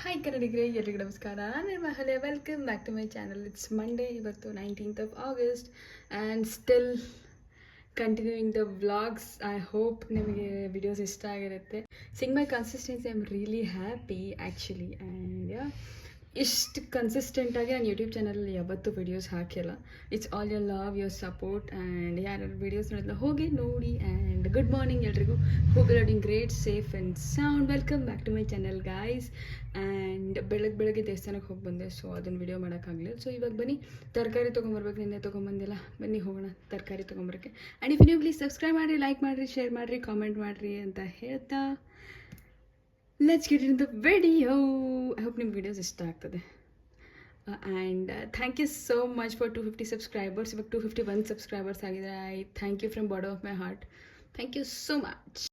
Hi ಕನ್ನಡಿಗರೇ, ಎಲ್ರಿಗೂ ನಮಸ್ಕಾರ. ನಾನು Mahale. Welcome back to my channel. It's Monday. ಇವತ್ತು 19th of August and still continuing the vlogs. I hope ನಿಮಗೆ videos ಇಷ್ಟ ಆಗಿರುತ್ತೆ. Seeing my consistency, I am really happy actually. And ಇಷ್ಟು ಕನ್ಸಿಸ್ಟೆಂಟಾಗಿ ನಾನು ಯೂಟ್ಯೂಬ್ ಚಾನಲಲ್ಲಿ ಯಾವತ್ತೂ ವೀಡಿಯೋಸ್ ಹಾಕಿಲ್ಲ. It's all your love, your support. And ಯಾರು ವೀಡಿಯೋಸ್ ನೋಡಿಲ್ಲ ಹೋಗಿ ನೋಡಿ. ಆ್ಯಂಡ್ ಗುಡ್ ಮಾರ್ನಿಂಗ್ ಎಲ್ರಿಗೂ. Hope you are doing great, safe and sound. Welcome back to my channel guys. And ಬೆಳಗ್ಗೆ ದೇವಸ್ಥಾನಕ್ಕೆ ಹೋಗಿ ಬಂದೆ, ಸೊ ಅದನ್ನು ವಿಡಿಯೋ ಮಾಡೋಕ್ಕಾಗಲಿಲ್ಲ. ಸೊ ಇವಾಗ ಬನ್ನಿ ತರಕಾರಿ ತೊಗೊಂಬರ್ಬೇಕು. ನಿನ್ನೆ ತೊಗೊಂಬಂದಿಲ್ಲ, ಬನ್ನಿ ಹೋಗೋಣ ತರಕಾರಿ ತೊಗೊಂಬರೋಕ್ಕೆ. ಆ್ಯಂಡ್ ಇಫ್ ನೀವು ಪ್ಲೀಸ್ ಸಬ್ಸ್ಕ್ರೈಬ್ ಮಾಡಿರಿ, ಲೈಕ್ ಮಾಡಿರಿ, ಶೇರ್ ಮಾಡಿರಿ, ಕಾಮೆಂಟ್ ಮಾಡಿರಿ ಅಂತ ಹೇಳ್ತಾ let's get in the video. I hope ನಿಮ್ಗೆ ವಿಡಿಯೋಸ್ ಇಷ್ಟ ಆಗ್ತದೆ. And thank you so much for 250 subscribers. ಇವಾಗ 251 ಸಬ್ಸ್ಕ್ರೈಬರ್ಸ್ ಆಗಿದ್ದಾರೆ. I thank you from bottom of my heart. Thank you so much.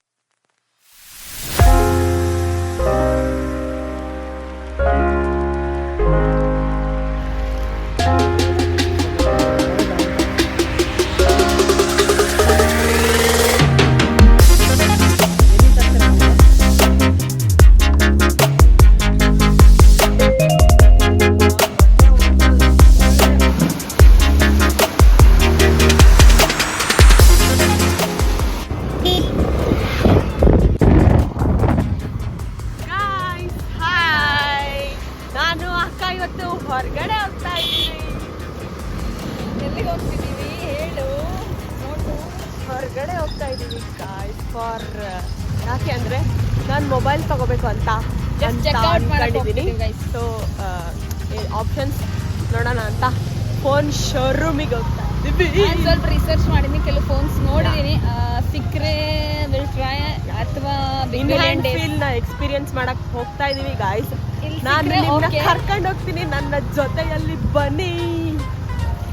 ಹೊರಗಡೆ ಹೋಗ್ತಾ ಇದ್ದೀವಿ. ಎಲ್ಲಿಗೆ ಹೋಗ್ತಿದ್ದೀವಿ ಹೇಳು? ನೋಡು, ಹೊರಗಡೆ ಹೋಗ್ತಾ ಇದ್ದೀವಿ ಗಾಯ್ಸ್. ಫಾರ್ ಯಾಕೆ ಅಂದರೆ ನಾನು ಮೊಬೈಲ್ ತಗೋಬೇಕು ಅಂತ ಅನ್ಕೊಂಡಿದ್ದೀನಿ. ಸೊ ಆಪ್ಷನ್ಸ್ ನೋಡೋಣ ಅಂತ ಫೋನ್ ಶೋರೂಮಿಗೆ ಹೋಗ್ತಾ ಇದ್ದೀವಿ. ಸ್ವಲ್ಪ ರಿಸರ್ಚ್ ಮಾಡಿದ್ದೀನಿ, ಕೆಲವು ಫೋನ್ಸ್ ನೋಡಿದ್ದೀನಿ. ಸಿಕ್ಕರೆ ವಿಲ್ ಟ್ರೈ ಅಥವಾ ಫೀಲ್ನ ಎಕ್ಸ್ಪೀರಿಯನ್ಸ್ ಮಾಡಕ್ ಹೋಗ್ತಾ ಇದೀವಿ ಗಾಯ್ಸ್. ನಾನು ನಿಮ್ಮನ್ನ ಕರ್ಕೊಂಡು ಹೋಗ್ತೀನಿ, ನನ್ನ ಜೊತೆಯಲ್ಲಿ ಬನ್ನಿ.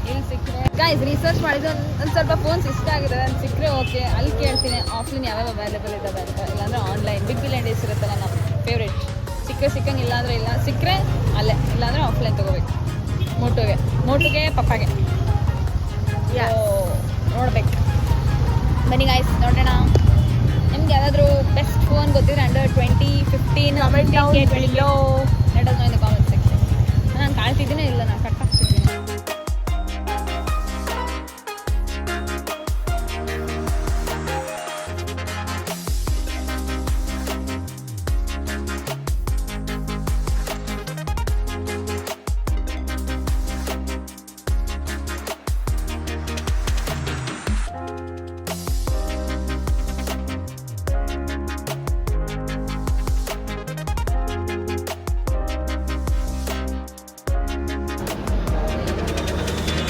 ಇಲ್ಲಿ ಸಿಕ್ಕರೆ ಗಾಯ್ಸ್ ರಿಸರ್ಚ್ ಮಾಡಿದ್ದು ಒಂದು ಸ್ವಲ್ಪ ಫೋನ್ಸ್ ಇಷ್ಟ ಆಗಿದೆ. ನಾನು ಸಿಕ್ಕರೆ ಓಕೆ, ಅಲ್ಲಿ ಕೇಳ್ತೀನಿ ಆಫ್ಲೈನ್ ಯಾವ್ಯಾವ ಅವೈಲೇಬಲ್ ಇದ್ದಾವೆ ಅಂತ. ಇಲ್ಲಾಂದರೆ ಆನ್ಲೈನ್ ಬಿಗ್ ಬಿಲಿಯನ್ ಡೇಸ್ ಇರುತ್ತಲ್ಲ, ನಮ್ಮ ಫೇವ್ರೇಟ್. ಸಿಕ್ಕಂಗೆ ಇಲ್ಲಾಂದರೆ ಇಲ್ಲ, ಸಿಕ್ಕರೆ ಅಲ್ಲೇ, ಇಲ್ಲಾಂದರೆ ಆಫ್ಲೈನ್ ತೊಗೋಬೇಕು. ಮೋಟುಗೆ ಪಪ್ಪಾಗೆ ನೋಡ್ಬೇಕು. ಬನ್ನಿ ಗಾಯ್ಸ್ ನೋಡೋಣ. ನಿಮ್ಗೆ ಯಾವ್ದಾದ್ರು ಬೆಸ್ಟ್ ಫೋನ್ ಗೊತ್ತಿದ್ರೆ under 2015 comment down below. Let us know in the comment section. ನಾನು ಕಾಳ್ತಿದ್ದೀನೇ ಇಲ್ಲ, ನಾನು ಕಟ್ ಆಗ್ತಿದ್ದೀನಿ.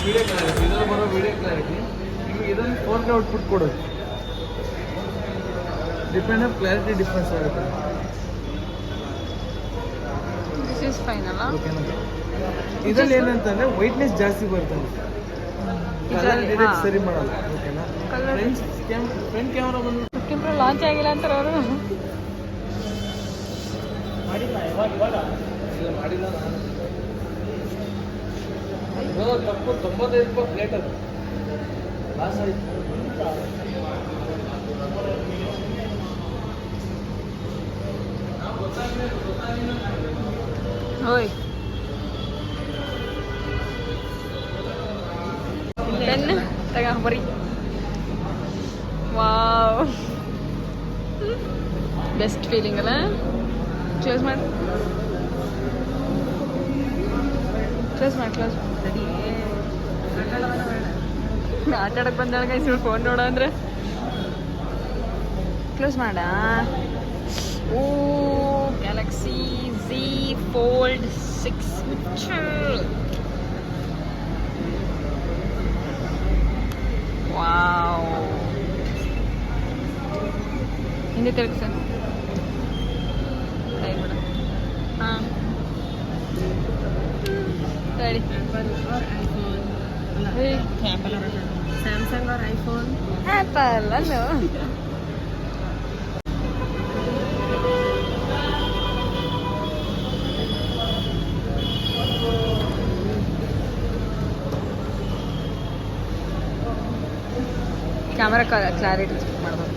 ವಿಡಿಯೋ ಕ್ಲಾರಿಟಿ, ಇದರಲ್ಲಿ ಬರೋ ವಿಡಿಯೋ ಕ್ಲಾರಿಟಿ ನಿಮಗೆ ಇದರಲ್ಲಿ 4K ಔಟ್ಪುಟ್ ಕೊಡೋದು. ಡಿಪೆಂಡ್ ಆಫ್ ಕ್ಲಾರಿಟಿ ಡಿಫ್ರೆನ್ಸ್ ಆಗುತ್ತೆ. ದಿಸ್ ಇಸ್ ಫೈನ್ ಅಲ್ಲ? ಓಕೆನಾ? ಇದರಲ್ಲಿ ಏನಂತಂದರೆ ವೈಟ್ನೆಸ್ ಜಾಸ್ತಿ ಬರ್ತದೆ, ಕಲರ್ ಡಿಟೆಕ್ಟ್ ಸರಿ ಮಾಡಲ್ಲ. ಓಕೆನಾ? ಫ್ರಂಟ್ ಕ್ಯಾಮ್ರಾ ಬಂದು ಲಾಂಚ್ ಆಗಿಲ್ಲ ಅಂತಾರೆ ಅವರು. ಮಾಡಿಲ್ಲ ನಾನು ತಪ್ಪು. 95 ರೂಪಾಯಿ ಪ್ಲೇಟ್ ಅದು ಲಾಸ್ ಆಯಿತು. ಓಯ್ ಪೆನ್ ತಗೊಂಬರಿ. ವಾವ್, ಬೆಸ್ಟ್ ಫೀಲಿಂಗ್ ಅಲ್ಲ? ಕ್ಲೋಸ್ ಮಾಡಿ. ಆಟ ಆಡಕ್ಕೆ ಬಂದಾಳ ಗೈಸ್ ಇವಳು ಫೋನ್ ನೋಡೋ ಅಂದರೆ. ಕ್ಲೋಸ್ ಮಾಡ. ಓ ಗ್ಯಾಲಕ್ಸಿ Z Fold 6. ವಾವ್, ಹಿಂದೆ ತಿರುಗಿ ಸರ್. ಕೈ ಬಿಡ. ಹಾಂ ಸರಿ. ಸ್ಯಾಮ್ಸಂಗ್ और आईफोन. ಆ್ಯಪಲ್ ಅಲ್ಲೋ. ಕ್ಯಾಮರಾ ಕ್ಲಾರಿಟಿ ಚೆಕ್ ಮಾಡ್ಬೋದು.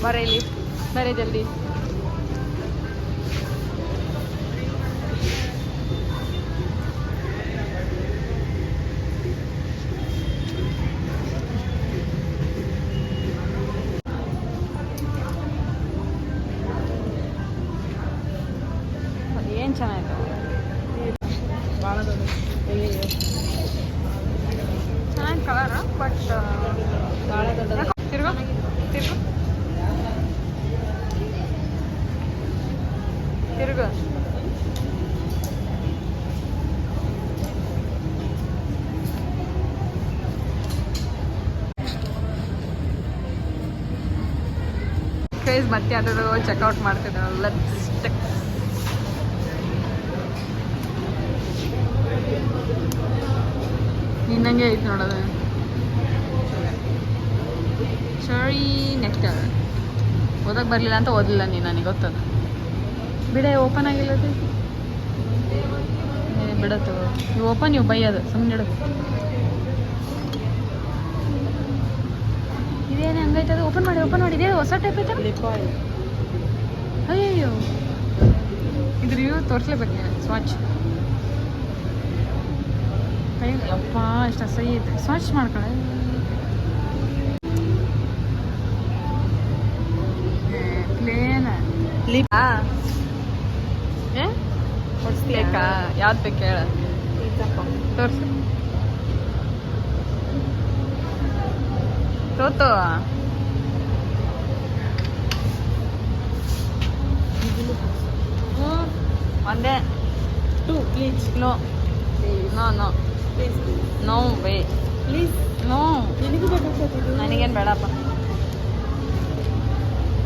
ಬರೀಲಿ ಬರೀ ಜಲ್ದಿ. ಏನು ಚೆನ್ನಾಗಿತ್ತು, ಭಾಳ ದೊಡ್ಡ ಚೆನ್ನಾಗಿ ಕಲರ್, ಬಟ್ ಭಾಳ ದೊಡ್ಡದು. ತಿರ್ಗು ತಿರ್ಗು ತಿರ್ಗು. ಫೇಸ್ ಮತ್ತೆ ಅದ್ರದ್ದು ಚೆಕ್ಔಟ್ ಮಾಡ್ತಿದ್ದೆ. Let's check. ನಿನ್ನಂಗೆ ಐತೆ ನೋಡೋದು. ಶರಿ ನೆಕ್ಟರ್ ಓದಕ್ಕೆ ಬರಲಿಲ್ಲ ಅಂತ ಓದಲಿಲ್ಲ ನೀನು, ನನಗೆ ಗೊತ್ತದ. ಬಿಡೆ ಓಪನ್ ಆಗಿಲ್ಲ ಬಿಡತ್ತು. ನೀವು ಓಪನ್, ನೀವು ಬೈಯೋದು ಸುಮ್ಮನೆ ಇಡು. ಇದೇನು ಹಂಗೈತದ? ಓಪನ್ ಮಾಡಿ ಓಪನ್ ಮಾಡಿ. ಇದೇ ಹೊಸ ಟೈಪ್ ಐತೆ. Lip oil. ಅಯ್ಯೋ ಇದು ರಿವ್ಯೂ ತೋರಿಸ್ಲೇಬೇಕು ನೀನು. ಸ್ವಾಚ್ ಕೈ ಅಪ್ಪ ಎಷ್ಟು ಅಸಹ್ಯ ಐತೆ. ಸ್ವಾಚ್ ಮಾಡ್ಕೊಳ್ಳೆ. ಪ್ಲೇನ್ ಲಿಪ್ ಏ ಹೊಡ್ಸ್ಲೇಕಾ? ಯಾವ್ದು ಬೇಕು ಹೇಳ, ತೋರಿಸು. ತೋತು ಒಂದೇ. ಟು please. No no no please no way please. No, ನಿನಗೂ ಬೇಕಾಗ್ತದೆ. ನನಗೇನು ಬೇಡಪ್ಪ.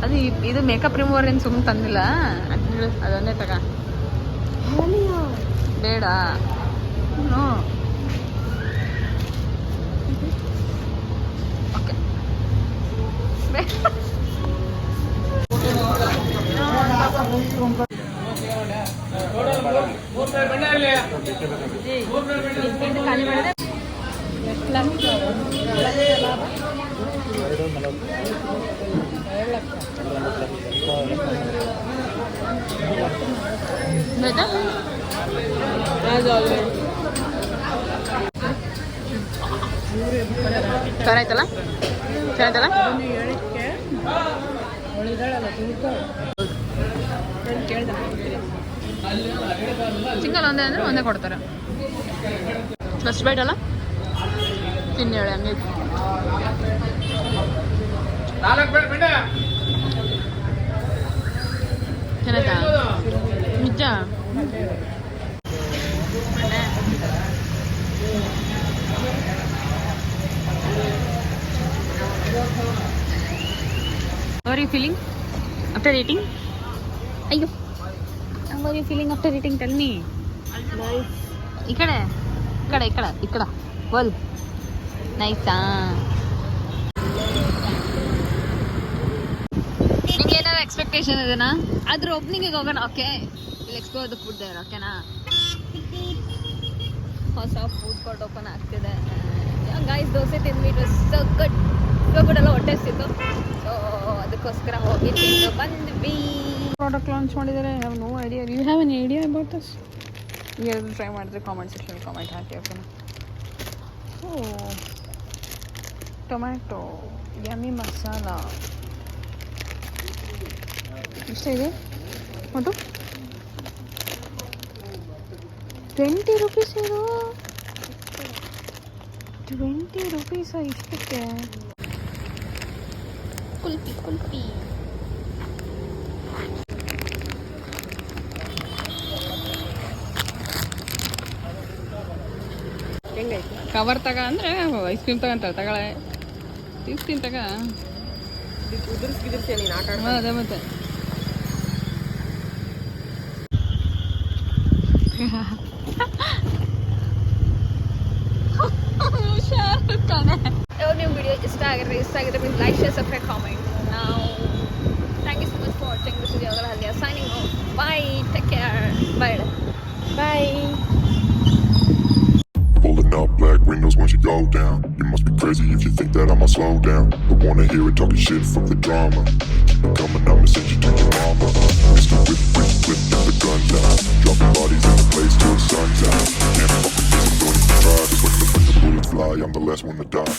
ಅದು ಇದು ಮೇಕಪ್ ರಿಮೂವರ್ ಏನು ಸುಮ್ಮನೆ ತಂದಿಲ್ಲ. ಅದೊಂದೇ ತಗ. ಬೇಡ. No okay. ಖಾಲಿ ಮಾಡಿದೆ. ಚೆನ್ನಾಯ್ತಲ್ಲ, ಚೆನ್ನಾಯ್ತಲ್ಲ. ಸಿಂಗಲ್ ಒಂದೇ ಅಂದರೆ ಒಂದೇ ಕೊಡ್ತಾರೆ. ಫಸ್ಟ್ ಬೈಟ್ ಅಲ್ಲ, ತಿನ್ನಿ ಹೇಳಿ ಹಂಗೈತಿ. ಚೆನ್ನಾಯ್ತಾ? ನಿಜ How are you feeling after eating? Ayyo. How are you feeling after eating? Tell me. Nice. Ikkada. Well. Nice. ನಿಂಗೆ ಏನಾದ್ರು ಎಕ್ಸ್ಪೆಕ್ಟೇಷನ್ ಇದೆನಾ? ಅದ್ರ ಓಪನಿಂಗಿಗೆ ಹೋಗೋಣ. Okay, will explore the food there. ಓಕೆನಾ? ಹೊಸ ಫುಡ್ ಕೋರ್ಟ್ ಓಪನ್ ಆಗ್ತಿದೆ. ಗೈಸ್, ದೋಸೆ ತಿಂದ್ವಿ. It was so good. ಎಲ್ಲ ಹೊಟ್ಟೆ ಸಿಕ್ತು. ಸೊ ಅದಕ್ಕೋಸ್ಕರ ಹೋಗಿ ತಿಂದು ಬಂದ್ವಿ. ಪ್ರಾಡಕ್ಟ್ ಲಾಂಚ್ ಮಾಡಿದ್ದಾರೆ. I have no idea. You have an idea about this? ಯಾರಾದರೂ ಟ್ರೈ ಮಾಡಿದ್ರೆ ಕಾಮೆಂಟ್ ಸೆಕ್ಷನ್ ಕಾಮೆಂಟ್ ಹಾಕಿ. ಓಕೆನಾ? ಓ, ಟೊಮ್ಯಾಟೊ ಯಮ್ಮಿ ಮಸಾಲ ಎಷ್ಟಿದೆ? ಒಟ್ಟು 20 ರೂಪೀಸ್. ಇದು 20 ರೂಪೀಸ ಇಷ್ಟಕ್ಕೆ? ಕುಲ್ಫಿ ಹೆಂಗೈತಿ? ಕವರ್ ತಗ ಅಂದರೆ ಐಸ್ ಕ್ರೀಮ್ ತಗೊಂತಾರೆ. ತಗೊಳ್ಳೆ, ತಿನ್ಸ್ತೀನಿ ತಗ. ಉದುರಿಸಿ ನೀನು ಆಟ ಆಡ್ತಾ. ಅದೇ ಮತ್ತೆ ನೀವು ವಿಡಿಯೋ ಇಷ್ಟ ಆಗಿದ್ರೆ please like, share, subscribe, comment. ನಾವು thank you so much for watching. This is Yogara Haldiya signing off. Bye, take care. Bye. Bye. Pulling up black windows once you you go down. You must be crazy if you think that I'ma slow down. Don't wanna hear it talking shit, fuck the drama. Keep it coming, I'ma send you to your mama. Mr. Whip, whip, whip, get the guns out. Dropping bodies in the place till the sun's out. Can't fuck with this, I'm going to try. Just when the bullets fly, I'm the last one to die.